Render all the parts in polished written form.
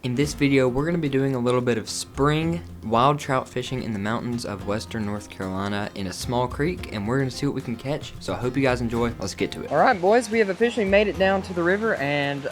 In this video, we're going to be doing a little bit of spring wild trout fishing in the mountains of western North Carolina in a small creek, and we're going to see what we can catch. So I hope you guys enjoy. Let's get to it. All right, boys, we have officially made it down to the river, and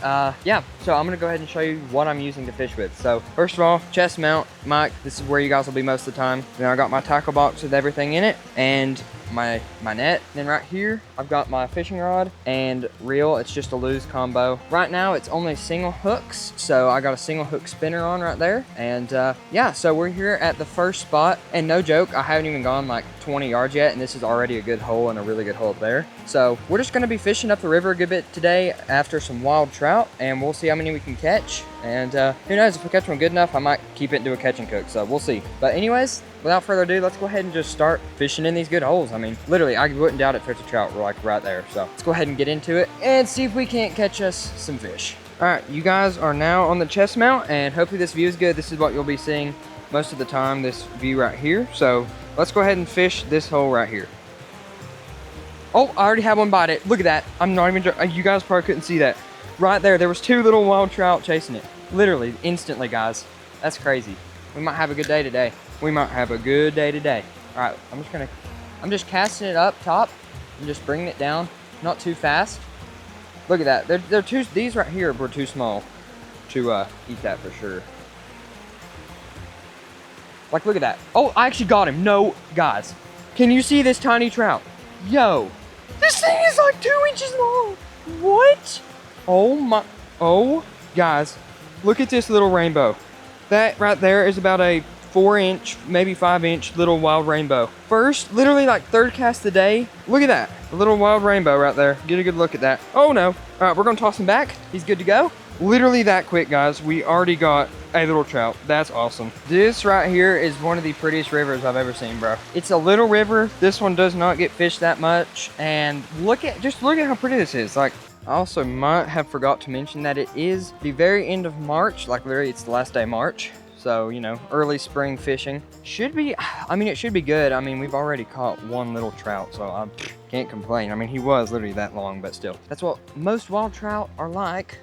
yeah, so I'm going to go ahead and show you what I'm using to fish with. So first of all, chest mount, mic. This is where you guys will be most of the time. Then I got my tackle box with everything in it, and my net. Then right here I've got my fishing rod and reel. It's just a loose combo. Right now it's only single hooks, so I got a single hook spinner on right there. And yeah, so we're here at the first spot, and no joke, I haven't even gone like 20 yards yet, and this is already a good hole and a really good hole up there. So we're just gonna be fishing up the river a good bit today after some wild trout, and we'll see how many we can catch. And who knows, if we catch one good enough, I might keep it into a catch and cook, so we'll see. But anyways, without further ado, let's go ahead and just start fishing in these good holes. I mean, literally, I wouldn't doubt it if there's a trout like right there. So let's go ahead and get into it and see if we can't catch us some fish. All right, you guys are now on the chest mount, and hopefully this view is good. This is what you'll be seeing most of the time, this view right here. So let's go ahead and fish this hole right here. Oh, I already have one bite it. Look at that. I'm not even joking. You guys probably couldn't see that. Right there, there was two little wild trout chasing it. Literally, instantly, guys. That's crazy. We might have a good day today. We might have a good day today. All right, I'm just casting it up top and just bringing it down, not too fast. Look at that. These right here were too small to eat that for sure. Like, look at that. Oh, I actually got him. No, guys, can you see this tiny trout? Yo, this thing is like 2 inches long. What? Oh, guys, look at this little rainbow. That right there is about a 4-inch, maybe 5-inch little wild rainbow. First, literally like third cast of the day. Look at that, a little wild rainbow right there. Get a good look at that. Oh no. All right, we're gonna toss him back. He's good to go. Literally that quick, guys. We already got a little trout. That's awesome. This right here is one of the prettiest rivers I've ever seen, bro. It's a little river. This one does not get fished that much. And just look at how pretty this is. Like, I also might have forgot to mention that it is the very end of March. Like, literally, it's the last day of March. So, you know, early spring fishing. It should be good. I mean, we've already caught one little trout, so I can't complain. I mean, he was literally that long, but still. That's what most wild trout are like.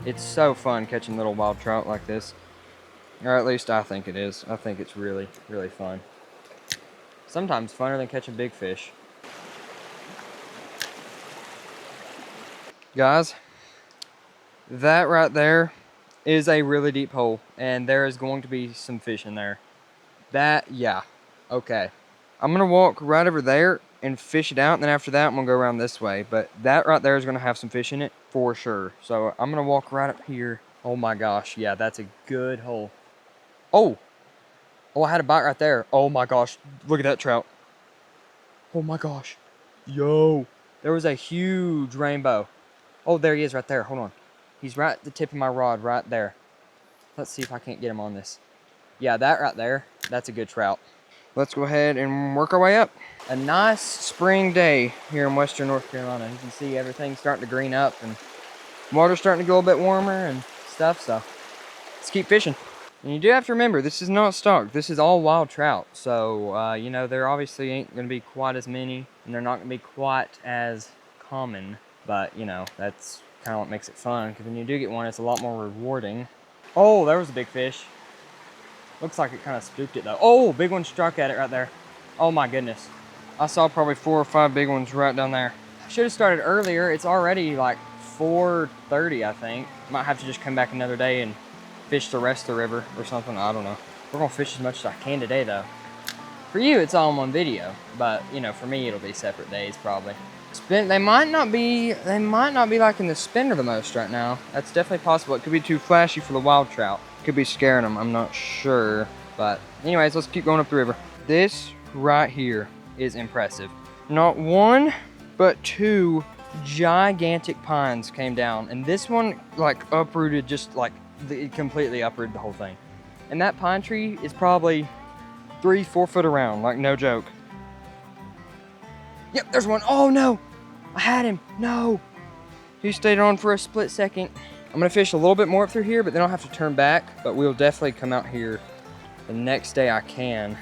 It's so fun catching little wild trout like this. Or at least I think it is. I think it's really, really fun. Sometimes funner than catching big fish. Guys, that right there is a really deep hole, and there is going to be some fish in there. Yeah, okay. I'm gonna walk right over there and fish it out, and then after that, I'm gonna go around this way. But that right there is gonna have some fish in it for sure. So I'm gonna walk right up here. Oh my gosh, yeah, that's a good hole. Oh, I had a bite right there. Oh my gosh, look at that trout. Oh my gosh, yo, there was a huge rainbow. Oh, there he is right there. Hold on. He's right at the tip of my rod right there. Let's see if I can't get him on this. Yeah, that right there, that's a good trout. Let's go ahead and work our way up. A nice spring day here in western North Carolina. You can see everything's starting to green up, and water's starting to get a little bit warmer and stuff, so let's keep fishing. And you do have to remember, this is not stocked. This is all wild trout. So, you know, there obviously ain't going to be quite as many, and they're not going to be quite as common. But, you know, that's kind of what makes it fun, because when you do get one, it's a lot more rewarding. Oh, there was a big fish. Looks like it kind of spooked it, though. Oh, big one struck at it right there. Oh, my goodness. I saw probably 4 or 5 big ones right down there. I should have started earlier. It's already like 4:30, I think. Might have to just come back another day and fish the rest of the river or something. I don't know. We're going to fish as much as I can today, though. For you, it's all in one video. But, you know, for me, it'll be separate days, probably. They might not be liking the spinner the most right now. That's definitely possible. It could be too flashy for the wild trout. Could be scaring them, I'm not sure. But anyways, let's keep going up the river. This right here is impressive. Not one, but 2 gigantic pines came down. And this one like uprooted, just like it completely uprooted the whole thing. And that pine tree is probably 3-4 foot around, like no joke. Yep, there's one. Oh no, I had him. No, he stayed on for a split second. I'm gonna fish a little bit more up through here, but then I'll have to turn back. But we'll definitely come out here the next day I can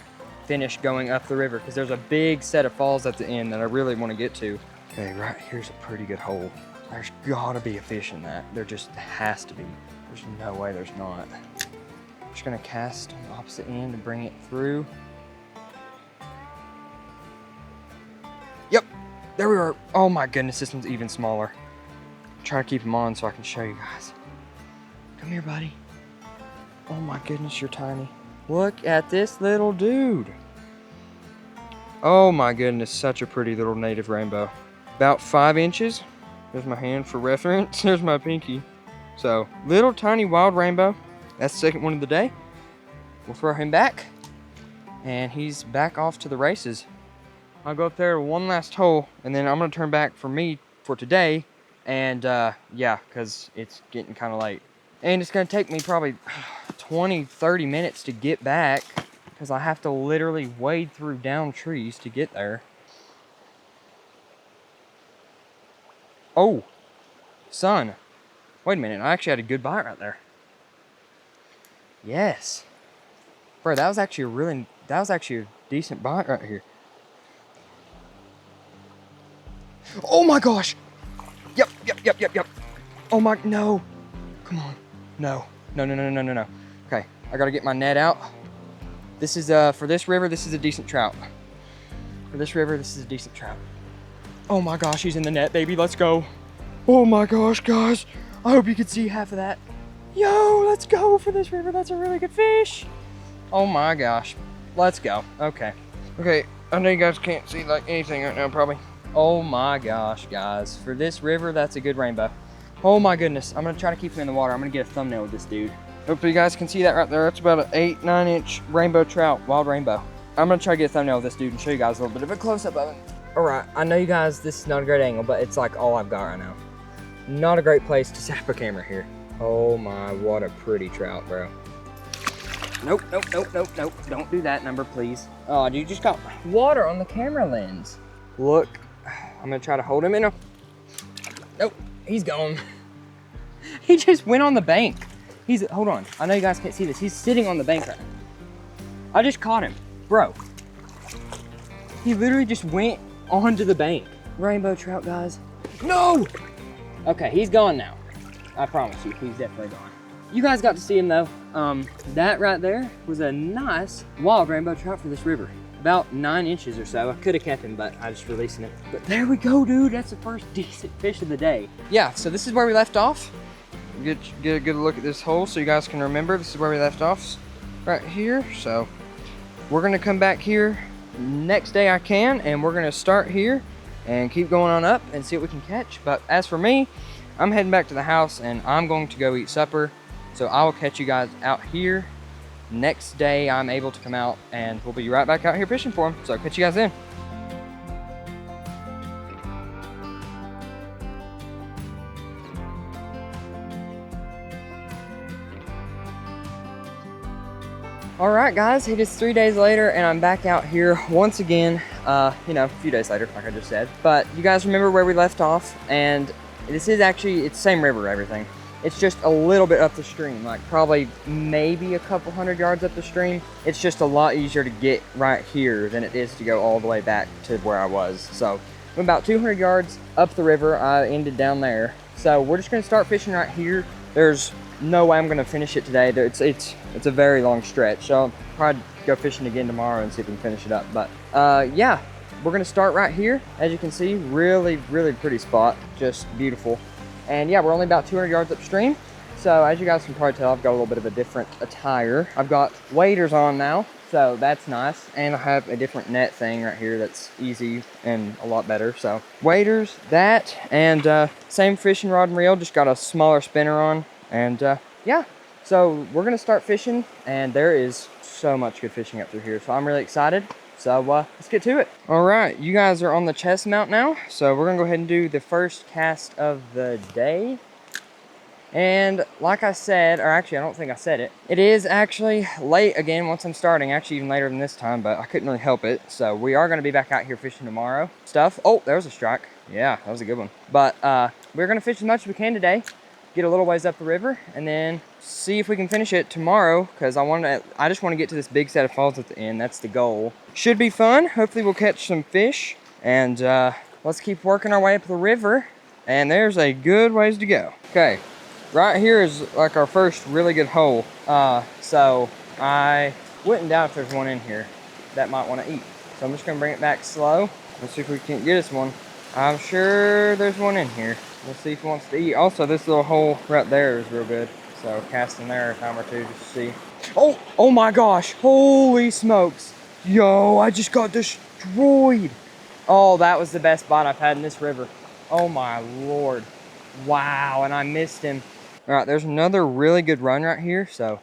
finish going up the river because there's a big set of falls at the end that I really want to get to. Okay, right here's a pretty good hole. There's gotta be a fish in that. There just has to be. There's no way there's not. I'm just gonna cast on the opposite end and bring it through. Yep, there we are. Oh my goodness, this one's even smaller. Try to keep him on so I can show you guys. Come here, buddy. Oh my goodness, you're tiny. Look at this little dude. Oh my goodness, such a pretty little native rainbow. About 5 inches. There's my hand for reference. There's my pinky. So, little tiny wild rainbow. That's the second one of the day. We'll throw him back. And he's back off to the races. I'll go up there one last hole, and then I'm gonna turn back for me for today. And yeah, because it's getting kind of late. And it's gonna take me probably 20-30 minutes to get back because I have to literally wade through down trees to get there. Oh, son. Wait a minute, I actually had a good bite right there. Yes. Bro, that was actually a decent bite right here. Oh my gosh. Yep. Oh my, no. Come on. No. Okay, I gotta get my net out. This is, for this river, this is a decent trout. For this river, this is a decent trout. Oh my gosh, he's in the net, baby, let's go. Oh my gosh, guys. I hope you could see half of that. Yo, let's go for this river. That's a really good fish. Oh my gosh, let's go. Okay, I know you guys can't see like anything right now, probably. Oh my gosh, guys. For this river, that's a good rainbow. Oh my goodness, I'm gonna try to keep him in the water. I'm gonna get a thumbnail with this dude. Hopefully you guys can see that right there. That's about an 8-9 inch rainbow trout, wild rainbow. I'm gonna try to get a thumbnail with this dude and show you guys a little bit of a close-up of him. All right, I know you guys, this is not a great angle, but it's like all I've got right now. Not a great place to set up a camera here. Oh my, what a pretty trout, bro. Nope. Don't do that number, please. Oh, dude, just got water on the camera lens. Look, I'm gonna try to hold him in a... Nope, he's gone. He just went on the bank. Hold on, I know you guys can't see this. He's sitting on the bank right now. I just caught him, bro. He literally just went onto the bank. Rainbow trout, guys. No! Okay, he's gone now. I promise you, he's definitely gone. You guys got to see him though. That right there was a nice wild rainbow trout for this river. About 9 inches or so. I could have kept him, but I just released him. But there we go, dude. That's the first decent fish of the day. Yeah, so this is where we left off. Get a good look at this hole so you guys can remember. This is where we left off, right here. So we're gonna come back here next day I can, and we're gonna start here and keep going on up and see what we can catch. But as for me, I'm heading back to the house and I'm going to go eat supper. So I will catch you guys out here next day I'm able to come out, and we'll be right back out here fishing for them. So catch you guys then. All right, guys, it is 3 days later and I'm back out here once again, you know, a few days later, like I just said. But you guys remember where we left off, and this is actually, it's the same river, everything. It's just a little bit up the stream, like probably maybe a couple 100 yards up the stream. It's just a lot easier to get right here than it is to go all the way back to where I was. So I'm about 200 yards up the river. I ended down there. So we're just gonna start fishing right here. There's no way I'm gonna finish it today. It's a very long stretch. So I'll probably go fishing again tomorrow and see if we can finish it up. But yeah, we're gonna start right here. As you can see, really pretty spot, just beautiful. And yeah, we're only about 200 yards upstream. So as you guys can probably tell, I've got a little bit of a different attire. I've got waders on now, so that's nice. And I have a different net thing right here that's easy and a lot better. So waders, that, and same fishing rod and reel, just got a smaller spinner on. And yeah, so we're gonna start fishing, and there is so much good fishing up through here. So I'm really excited. So let's get to it. All right, you guys are on the chest mount now. So we're gonna go ahead and do the first cast of the day. And like I said, or actually I don't think I said it, it is actually late again once I'm starting, actually even later than this time, but I couldn't really help it. So we are gonna be back out here fishing tomorrow. Oh, there was a strike. Yeah, that was a good one. But we're gonna fish as much as we can today. get a little ways up the river, and then see if we can finish it tomorrow, because I just want to get to this big set of falls at the end. That's the goal. Should be fun. Hopefully we'll catch some fish, and let's keep working our way up the river, and there's a good ways to go. Okay, right here is like our first really good hole. So I wouldn't doubt if there's one in here that might want to eat. So I'm just gonna bring it back slow. Let's see if we can't get us one. I'm sure there's one in here. We'll see if he wants to eat. Also, this little hole right there is real good. So cast in there a time or two just to see. Oh my gosh, holy smokes. Yo, I just got destroyed. Oh, that was the best bite I've had in this river. Oh my Lord. Wow, and I missed him. All right, there's another really good run right here. So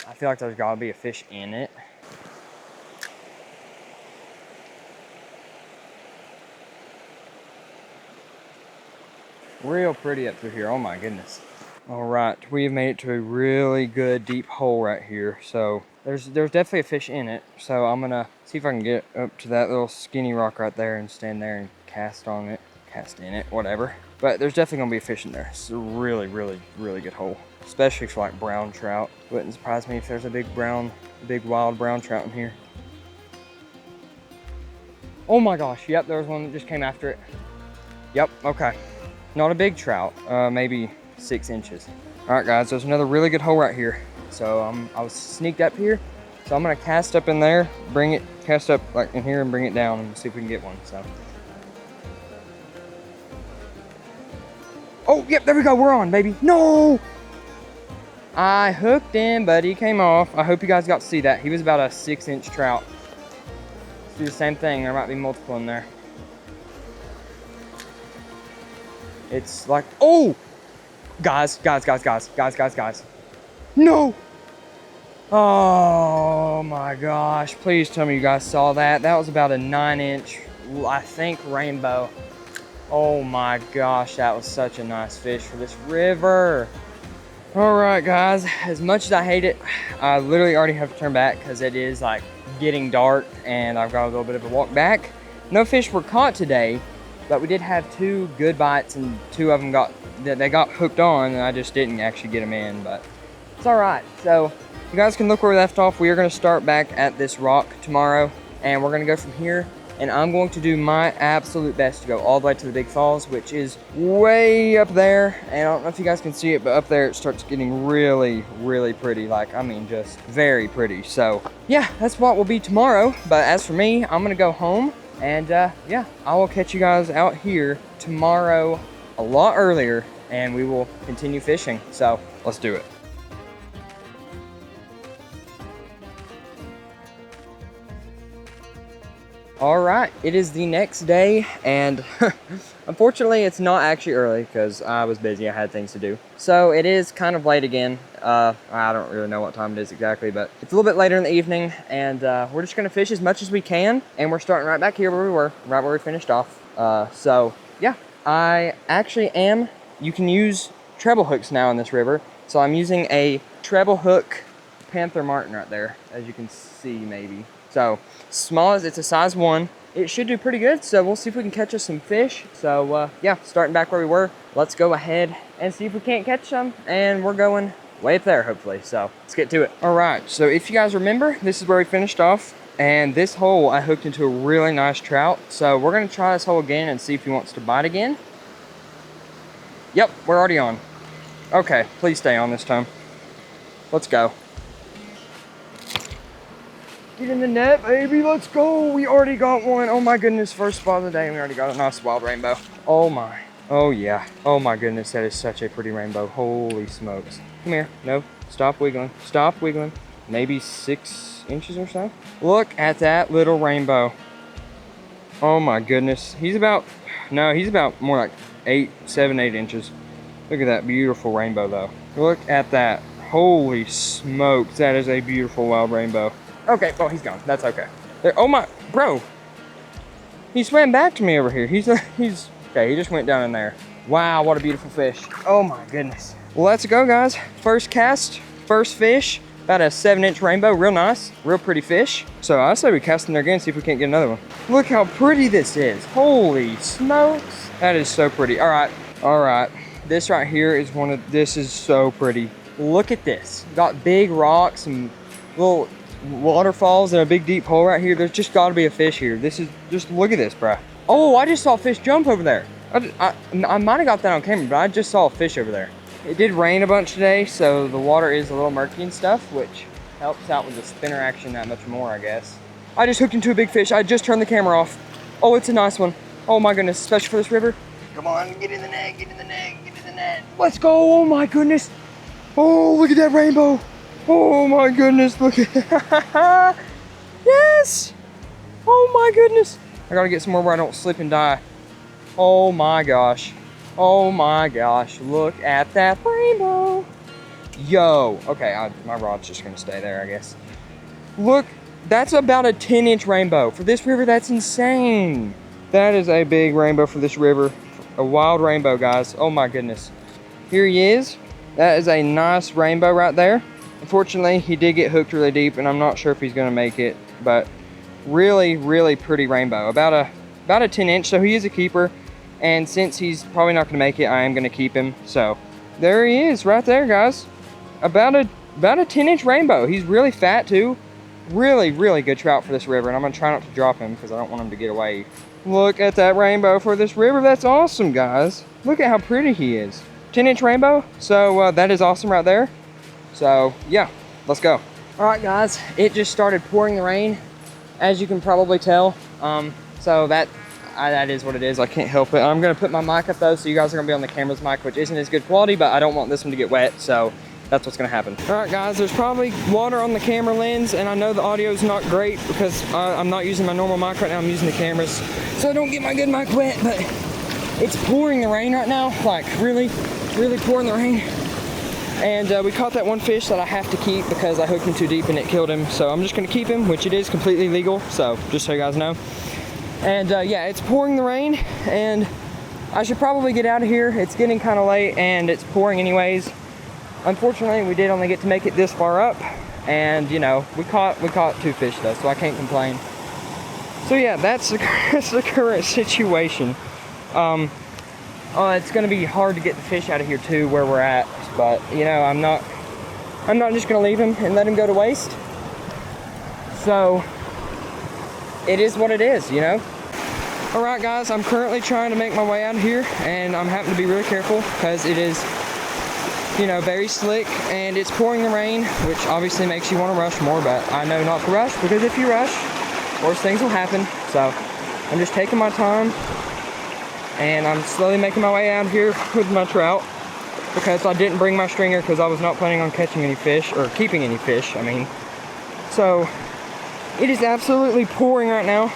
I feel like there's gotta be a fish in it. Real pretty up through here, oh my goodness. All right, we have made it to a really good deep hole right here. So there's definitely a fish in it. So I'm gonna see if I can get up to that little skinny rock right there and stand there and cast on it, cast in it, whatever. But there's definitely gonna be a fish in there. It's a really, really, really good hole, especially for like brown trout. Wouldn't surprise me if there's a big wild brown trout in here. Oh my gosh, yep, there was one that just came after it. Yep, okay. Not a big trout, maybe 6 inches. All right, guys, there's another really good hole right here. So I was sneaked up here. So I'm gonna cast up in there, cast up like in here and bring it down and see if we can get one, so. Oh, yep, there we go, we're on, baby. No! I hooked him, but he came off. I hope you guys got to see that. He was about a 6-inch trout. Let's do the same thing, there might be multiple in there. It's like, oh! Guys. No! Oh my gosh, please tell me you guys saw that. That was about a 9-inch, I think, rainbow. Oh my gosh, that was such a nice fish for this river. All right, guys, as much as I hate it, I literally already have to turn back because it is like getting dark and I've got a little bit of a walk back. No fish were caught today, but we did have 2 good bites and 2 of them got hooked on, and I just didn't actually get them in, but it's all right. So you guys can look where we left off. We are gonna start back at this rock tomorrow, and we're gonna go from here, and I'm going to do my absolute best to go all the way to the big falls, which is way up there. And I don't know if you guys can see it, but up there it starts getting really, really pretty. Like, I mean, just very pretty. So yeah, that's what will be tomorrow. But as for me, I'm gonna go home. And yeah, I will catch you guys out here tomorrow a lot earlier, and we will continue fishing. So let's do it. All right, it is the next day, and unfortunately it's not actually early because I was busy, I had things to do. So it is kind of late again. I don't really know what time it is exactly, but it's a little bit later in the evening, and we're just gonna fish as much as we can, and we're starting right back here where we were, right where we finished off. So yeah, I actually am, you can use treble hooks now in this river. So I'm using a treble hook Panther Martin right there, as you can see maybe. So small as it's a size 1. It should do pretty good, so we'll see if we can catch us some fish. So yeah, starting back where we were, let's go ahead and see if we can't catch some, and we're going way up there hopefully, so let's get to it. All right, so if you guys remember, this is where we finished off, and this hole I hooked into a really nice trout. So we're gonna try this hole again and see if he wants to bite again. Yep, we're already on. Okay, please stay on this time. Let's go. Get in the net, baby, let's go. We already got one. Oh my goodness, first spot of the day, and we already got a nice wild rainbow. Oh my, oh yeah. Oh my goodness, that is such a pretty rainbow. Holy smokes. Come here, no, stop wiggling, stop wiggling. Maybe 6 inches or so. Look at that little rainbow. Oh my goodness, he's about more like 7, 8 inches. Look at that beautiful rainbow though. Look at that, holy smokes, that is a beautiful wild rainbow. Okay, well, he's gone. That's okay. There, oh my, bro. He swam back to me over here. Okay, he just went down in there. Wow, what a beautiful fish. Oh my goodness. Well, let's go, guys. First cast, first fish. About a 7-inch rainbow, real nice, real pretty fish. So I say we cast in there again, see if we can't get another one. Look how pretty this is. Holy smokes. That is so pretty. All right. This right here is this is so pretty. Look at this. Got big rocks and little waterfalls and a big deep hole right here. There's just gotta be a fish here. This is, just look at this, bruh. Oh, I just saw a fish jump over there. I might have got that on camera, but I just saw a fish over there. It did rain a bunch today, so the water is a little murky and stuff, which helps out with the spinner action that much more, I guess. I just hooked into a big fish. I just turned the camera off. Oh, it's a nice one. Oh my goodness, especially for this river. Come on, get in the net, get in the net, get in the net. Let's go, oh my goodness. Oh, look at that rainbow. Oh my goodness, look at that. Yes. Oh my goodness. I gotta get somewhere where I don't slip and die. Oh my gosh. Oh my gosh, look at that rainbow. Yo, okay, my rod's just gonna stay there, I guess. Look, that's about a 10-inch rainbow. For this river, that's insane. That is a big rainbow for this river. A wild rainbow, guys. Oh my goodness. Here he is. That is a nice rainbow right there. Unfortunately, he did get hooked really deep, and I'm not sure if he's gonna make it, but really, really pretty rainbow. About a 10-inch, so he is a keeper. And since he's probably not gonna make it, I am gonna keep him. So there he is right there, guys. About a 10-inch rainbow. He's really fat too. Really, really good trout for this river, and I'm gonna try not to drop him because I don't want him to get away. Look at that rainbow for this river. That's awesome, guys. Look at how pretty he is. 10-inch rainbow, so that is awesome right there. So yeah, let's go. All right, guys, it just started pouring the rain, as you can probably tell. So that is what it is. I can't help it. I'm gonna put my mic up though, so you guys are gonna be on the camera's mic, which isn't as good quality, but I don't want this one to get wet, so that's what's gonna happen. All right, guys, there's probably water on the camera lens, and I know the audio is not great because I'm not using my normal mic right now. I'm using the cameras, so I don't get my good mic wet, but it's pouring the rain right now, like really, really pouring the rain. And we caught that one fish that I have to keep because I hooked him too deep and it killed him. So I'm just gonna keep him, which it is completely legal, so just so you guys know. And yeah, it's pouring the rain, and I should probably get out of here. It's getting kind of late, and it's pouring anyways. Unfortunately, we did only get to make it this far up, and you know, we caught 2 fish though, so I can't complain. So yeah, that's the current situation. It's gonna be hard to get the fish out of here too, where we're at. But you know, I'm not just gonna leave him and let him go to waste. So it is what it is, you know. All right, guys, I'm currently trying to make my way out of here, and I'm having to be really careful because it is, you know, very slick and it's pouring the rain, which obviously makes you want to rush more. But I know not to rush, because if you rush, worse things will happen. So I'm just taking my time, and I'm slowly making my way out of here with my trout, because I didn't bring my stringer because I was not planning on catching any fish, or keeping any fish, I mean. So it is absolutely pouring right now.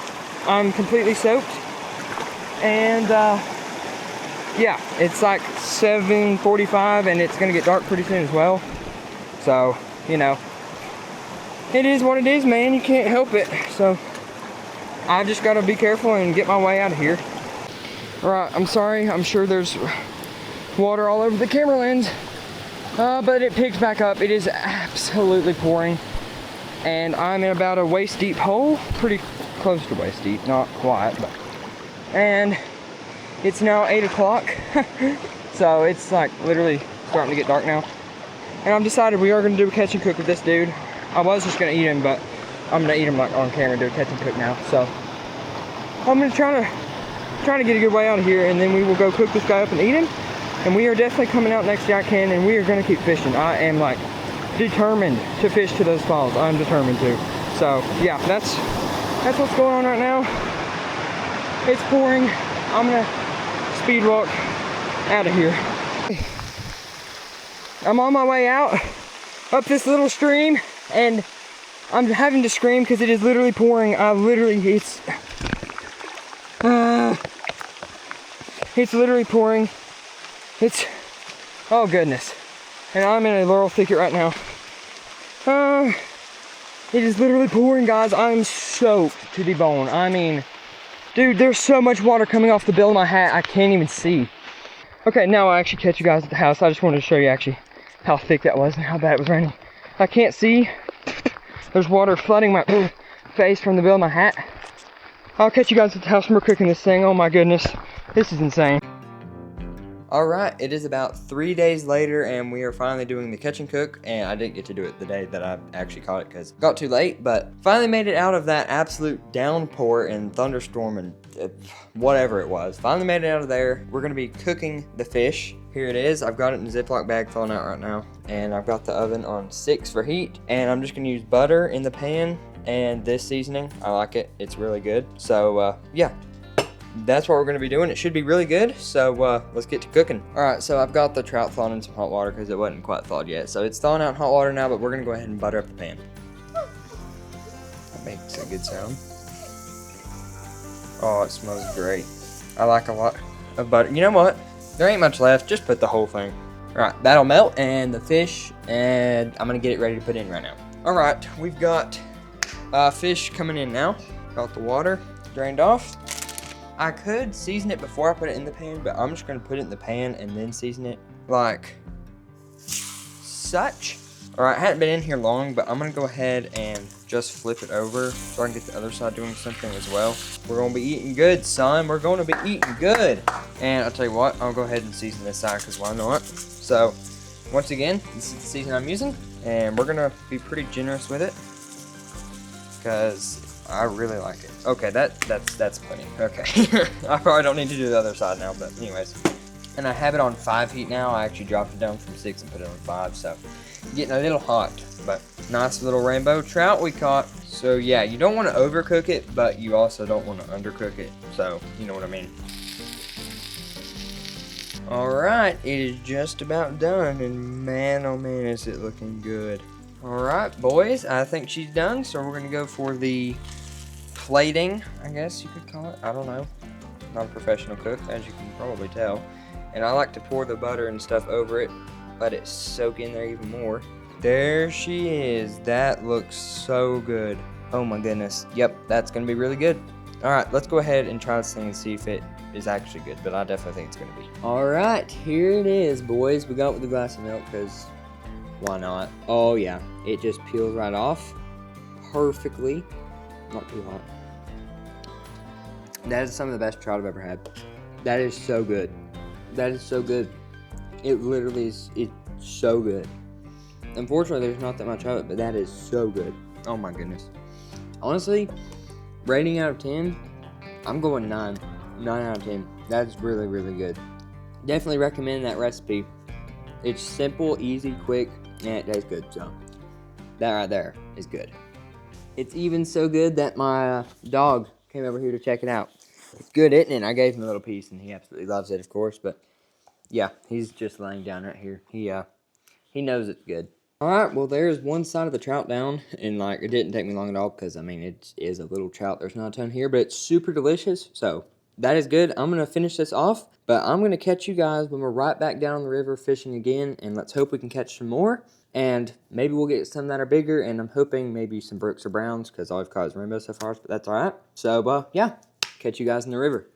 I'm completely soaked, and yeah, it's like 7:45 and it's gonna get dark pretty soon as well. So, you know, it is what it is, man. You can't help it. So I just gotta be careful and get my way out of here. All right, I'm sorry. I'm sure there's water all over the camera lens, but it picks back up. It is absolutely pouring, and I'm in about a waist deep hole, pretty close to waist deep, not quite, but, and it's now 8 o'clock, so it's like literally starting to get dark now, and I've decided we are going to do a catch and cook with this dude. I was just going to eat him, but I'm going to eat him like on camera and do a catch and cook now. So I'm going to try to get a good way out of here, and then we will go cook this guy up and eat him. And we are definitely coming out next year I can, and we are going to keep fishing. I am like determined to fish to those falls. I'm determined to. So yeah, that's what's going on right now. It's pouring. I'm gonna speed walk out of here. I'm on my way out up this little stream, and I'm having to scream because it is literally pouring. It's literally pouring. It's, oh goodness. And I'm in a laurel thicket right now. It is literally pouring, guys. I'm soaked to the bone. I mean, dude, there's so much water coming off the bill of my hat, I can't even see. Okay, now I'll actually catch you guys at the house. I just wanted to show you actually how thick that was and how bad it was raining. I can't see. There's water flooding my face from the bill of my hat. I'll catch you guys at the house when we're cooking this thing. Oh my goodness, this is insane. All right, it is about 3 days later, and we are finally doing the catch and cook, and I didn't get to do it the day that I actually caught it because it got too late, but finally made it out of that absolute downpour and thunderstorm and whatever it was. Finally made it out of there. We're gonna be cooking the fish. Here it is. I've got it in a Ziploc bag thawing out right now, and I've got the oven on 6 for heat, and I'm just gonna use butter in the pan and this seasoning. I like it. It's really good. So yeah. That's what we're going to be doing. It should be really good, so let's get to cooking. All right, so I've got the trout thawing in some hot water because it wasn't quite thawed yet. So it's thawing out in hot water now, but we're going to go ahead and butter up the pan. That makes a good sound. Oh, it smells great. I like a lot of butter. You know what? There ain't much left. Just put the whole thing. All right, that'll melt, and the fish, and I'm going to get it ready to put in right now. All right, we've got fish coming in now. Got the water drained off. I could season it before I put it in the pan, but I'm just gonna put it in the pan and then season it like such. All right, I hadn't been in here long, but I'm gonna go ahead and just flip it over so I can get the other side doing something as well. We're gonna be eating good, son. We're gonna be eating good. And I'll tell you what, I'll go ahead and season this side because why not? So once again, this is the season I'm using, and we're gonna be pretty generous with it because I really like it. Okay, that's plenty. Okay, I probably don't need to do the other side now, but anyways. And I have it on 5 heat now. I actually dropped it down from 6 and put it on 5, so getting a little hot, but nice little rainbow trout we caught. So yeah, you don't want to overcook it, but you also don't want to undercook it. So you know what I mean. All right, it is just about done, and man, oh man, is it looking good. All right, boys, I think she's done, so we're gonna go for the plating, I guess you could call it. I don't know. Not a professional cook, as you can probably tell. And I like to pour the butter and stuff over it, let it soak in there even more. There she is. That looks so good. Oh my goodness. Yep, that's gonna be really good. All right, let's go ahead and try this thing and see if it is actually good, but I definitely think it's gonna be. All right, here it is, boys. We got it with a glass of milk, because why not? Oh yeah, it just peels right off perfectly. Not too hot. That is some of the best trout I've ever had. That is so good. That is so good. It literally is, it's so good. Unfortunately, there's not that much of it, but that is so good. Oh my goodness. Honestly, rating out of 10, I'm going 9. 9 out of 10. That's really, really good. Definitely recommend that recipe. It's simple, easy, quick, and it tastes good. So that right there is good. It's even so good that my dog came over here to check it out. It's good, isn't it? I gave him a little piece, and he absolutely loves it, of course. But yeah, he's just laying down right here. He knows it's good. All right, well, there's one side of the trout down, and like it didn't take me long at all because I mean it is a little trout. There's not a ton here, but it's super delicious. So that is good. I'm gonna finish this off, but I'm gonna catch you guys when we're right back down the river fishing again, and let's hope we can catch some more. And maybe we'll get some that are bigger, and I'm hoping maybe some brooks or browns because all I've caught is rainbow so far, but that's all right. So, yeah, catch you guys in the river.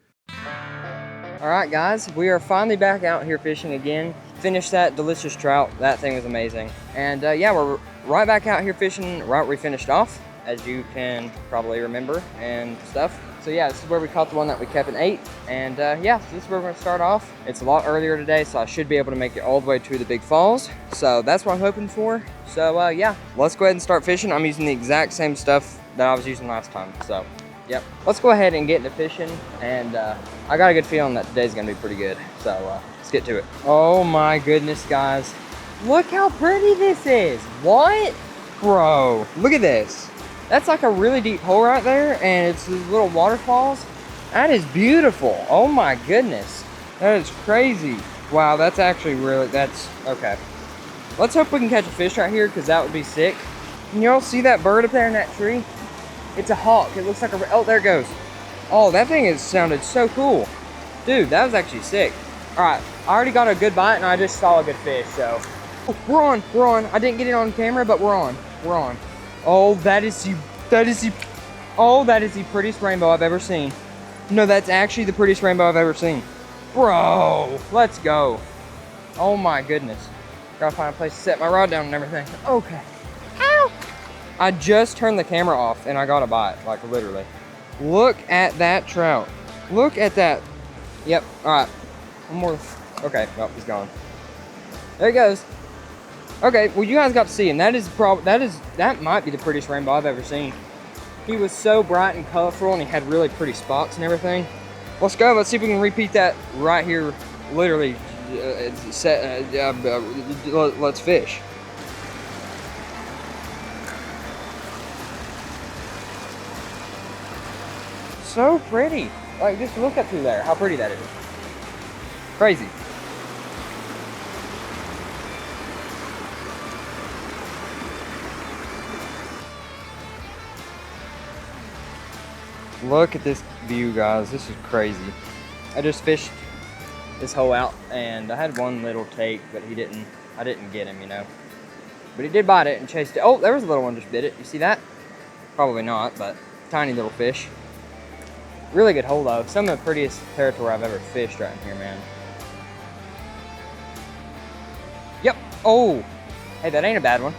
All right, guys, we are finally back out here fishing again. Finished that delicious trout. That thing was amazing. And yeah, we're right back out here fishing right where we finished off, as you can probably remember and stuff. So yeah, this is where we caught the one that we kept and ate. And yeah, so this is where we're gonna start off. It's a lot earlier today, so I should be able to make it all the way to the big falls. So that's what I'm hoping for. So yeah, let's go ahead and start fishing. I'm using the exact same stuff that I was using last time. So yep, let's go ahead and get into fishing. And I got a good feeling that today's gonna be pretty good. So let's get to it. Oh my goodness, guys. Look how pretty this is. What? Bro, look at this. That's like a really deep hole right there, and it's these little waterfalls. That is beautiful. Oh my goodness. That is crazy. Wow, that's actually really, that's, okay. Let's hope we can catch a fish right here, because that would be sick. Can y'all see that bird up there in that tree? It's a hawk. It looks like a, oh, there it goes. Oh, that thing has sounded so cool. Dude, that was actually sick. All right, I already got a good bite, and I just saw a good fish, so. Oh, we're on. I didn't get it on camera, but we're on. Oh, that is the prettiest rainbow I've ever seen. No, that's actually the prettiest rainbow I've ever seen. Bro, let's go. Oh my goodness. Gotta find a place to set my rod down and everything. Okay. Ow! I just turned the camera off and I got a bite, like literally. Look at that trout. Look at that. Yep, all right. One more. Okay, well, he's gone. There he goes. Okay, well, you guys got to see him. That might be the prettiest rainbow I've ever seen. He was so bright and colorful, and he had really pretty spots and everything. Let's go. Let's see if we can repeat that right here. Literally, let's fish. So pretty. Like, just look up through there. How pretty that is. Crazy. Look at this view, guys. This is crazy. I just fished this hole out, and I had one little take, but I didn't get him, you know. But he did bite it and chased it. Oh, there was a little one just bit it. You see that? Probably not, but tiny little fish. Really good hole, though. Some of the prettiest territory I've ever fished right in here, man. Yep. Oh. Hey, that ain't a bad one.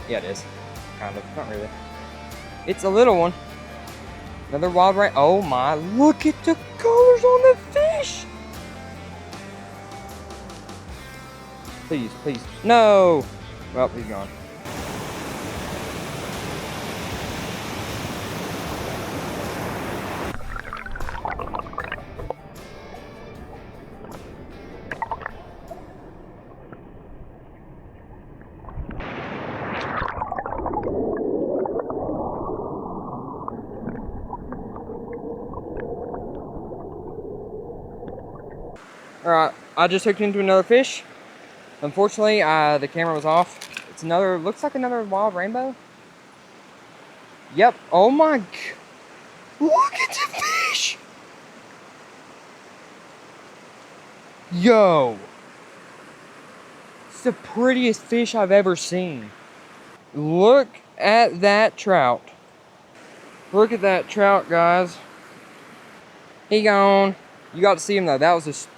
Yeah, it is. Kind of. Not really. It's a little one. Another wild rain. Oh my, look at the colors on the fish. Please, please. No. Well, he's gone. Alright, I just hooked into another fish. Unfortunately, the camera was off. It's another, looks like another wild rainbow. Yep, oh my, look at the fish! Yo! It's the prettiest fish I've ever seen. Look at that trout. Look at that trout, guys. He gone. You got to see him though. That was just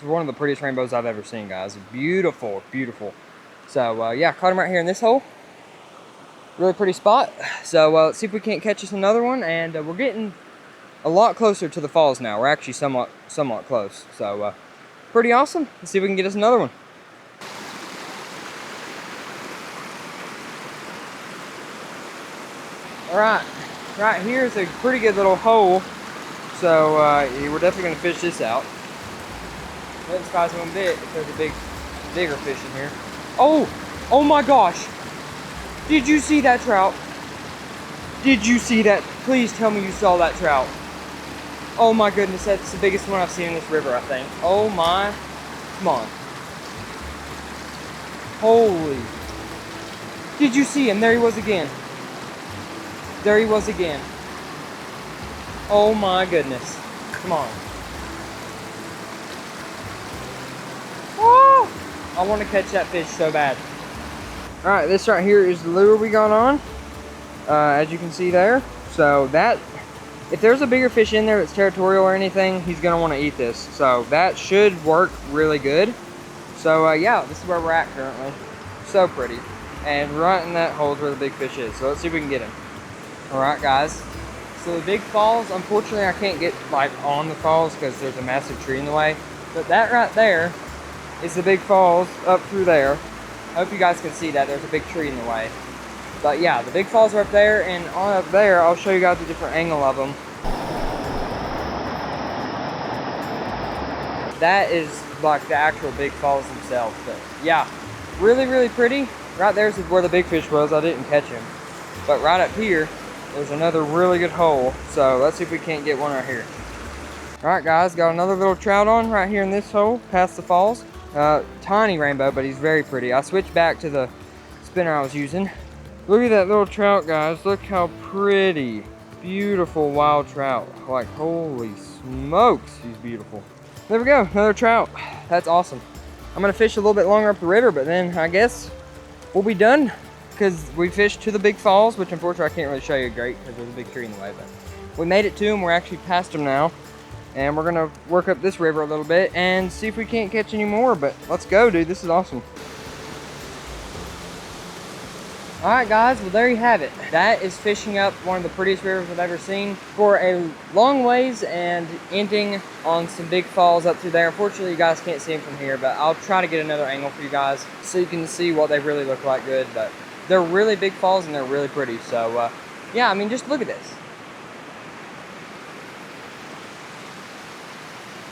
one of the prettiest rainbows I've ever seen, guys. Beautiful, beautiful. So yeah, caught him right here in this hole. Really pretty spot. So let's see if we can't catch us another one. And we're getting a lot closer to the falls now. We're actually somewhat close. So pretty awesome. Let's see if we can get us another one. All right, right here is a pretty good little hole. So we're definitely gonna fish this out. Wouldn't surprise me one bit if there's a bigger fish in here. Oh, oh my gosh! Did you see that trout? Did you see that? Please tell me you saw that trout. Oh my goodness, that's the biggest one I've seen in this river, I think. Oh my, come on. Holy. Did you see him? There he was again. There he was again. Oh my goodness. Come on. Oh, I want to catch that fish so bad. Alright, this right here is the lure we got on. As you can see there. So that, if there's a bigger fish in there that's territorial or anything, he's going to want to eat this. So that should work really good. So yeah, this is where we're at currently. So pretty. And right in that hole is where the big fish is. So let's see if we can get him. Alright guys. So the big falls, unfortunately I can't get like on the falls because there's a massive tree in the way. But that right there is the big falls up through there. I hope you guys can see that. There's a big tree in the way. But yeah, the big falls are up there, and on up there, I'll show you guys a different angle of them. That is like the actual big falls themselves. But yeah, really, really pretty. Right there's where the big fish was. I didn't catch him. But right up here, there's another really good hole. So let's see if we can't get one right here. All right, guys, got another little trout on right here in this hole, past the falls. Tiny rainbow, but he's very pretty. I switched back to the spinner I was using. Look at that little trout, guys. Look how pretty. Beautiful wild trout. Like, holy smokes, he's beautiful. There we go, another trout. That's awesome. I'm gonna fish a little bit longer up the river, but then I guess we'll be done, because we fished to the big falls, which unfortunately I can't really show you great because there's a big tree in the way, but we made it to them. We're actually past them now, and we're gonna work up this river a little bit and see if we can't catch any more. But let's go, dude. This is awesome. Alright guys, well there you have it. That is fishing up one of the prettiest rivers I've ever seen for a long ways and ending on some big falls up through there. Unfortunately you guys can't see them from here, but I'll try to get another angle for you guys so you can see what they really look like good. But they're really big falls and they're really pretty. So yeah, I mean, just look at this.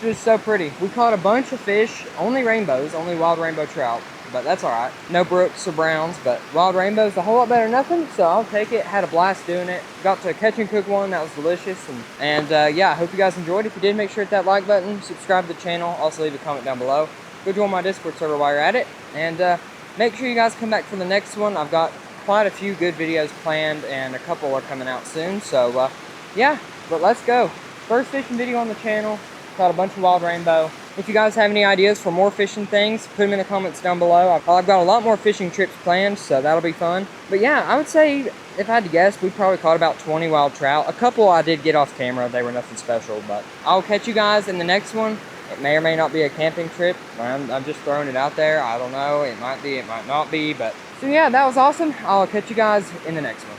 Just so pretty. We caught a bunch of fish, only rainbows, only wild rainbow trout, but that's all right. No brooks or browns, but wild rainbows a whole lot better than nothing, so I'll take it. Had a blast doing it. Got to catch and cook one, that was delicious. And yeah, I hope you guys enjoyed. If you did, make sure to hit that like button, subscribe to the channel, also leave a comment down below. Go join my Discord server while you're at it, and make sure you guys come back for the next one. I've got quite a few good videos planned, and a couple are coming out soon, so yeah, but let's go. First fishing video on the channel. Caught a bunch of wild rainbow. If you guys have any ideas for more fishing things, put them in the comments down below. I've got a lot more fishing trips planned, so that'll be fun. But yeah, I would say, if I had to guess, we probably caught about 20 wild trout. A couple I did get off camera. They were nothing special, but I'll catch you guys in the next one. It may or may not be a camping trip. I'm just throwing it out there. I don't know. It might be, it might not be, but so yeah, that was awesome. I'll catch you guys in the next one.